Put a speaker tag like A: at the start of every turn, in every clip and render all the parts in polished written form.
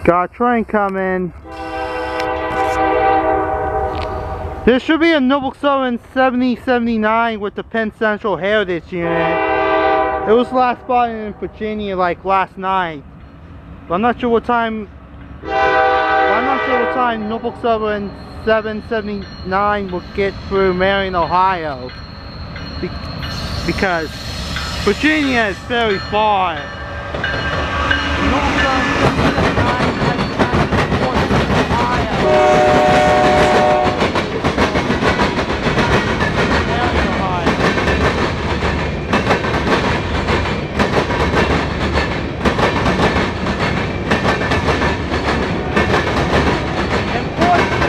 A: Got a train coming. There should be a Norfolk Southern 7079 with the Penn Central Heritage Unit. It was last spotted in Virginia like last night. But I'm not sure what time. Norfolk Southern 779 will get through Marion, Ohio. Because Virginia is very far. Norfolk Southern 779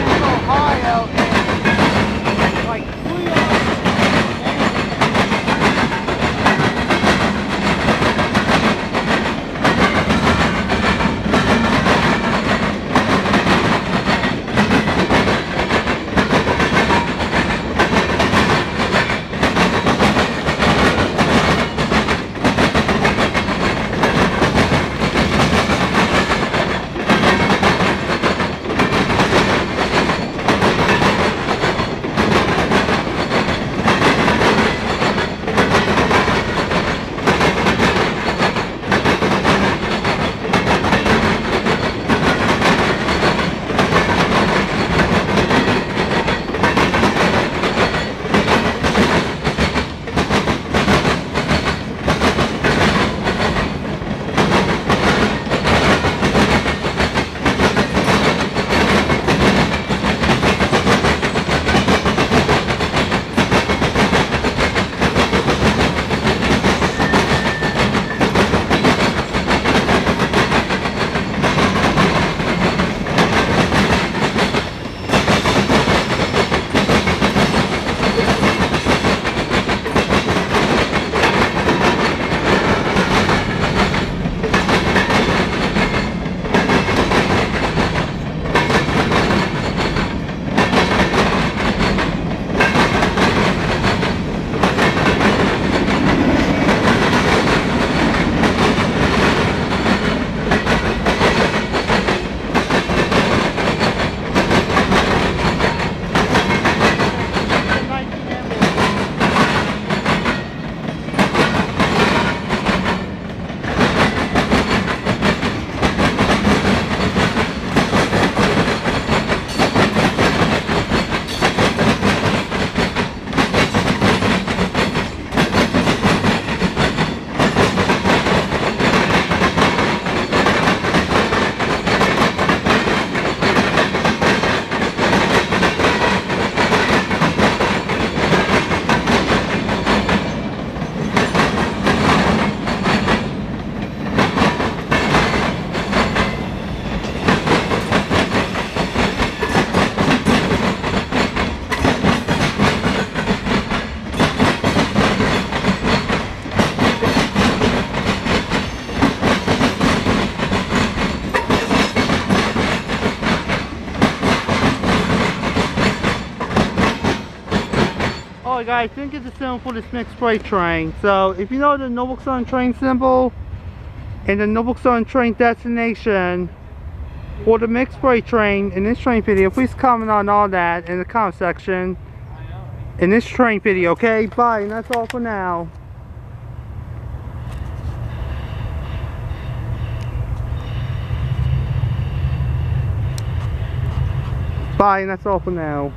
A: has Ohio. Alright guys, didn't get the symbol for this mixed freight train. So if you know the Norfolk Southern train symbol and the Norfolk Southern train destination for the mixed freight train in this train video, please comment on all that in the comment section in this train video, okay? Bye, and that's all for now. Bye, and that's all for now.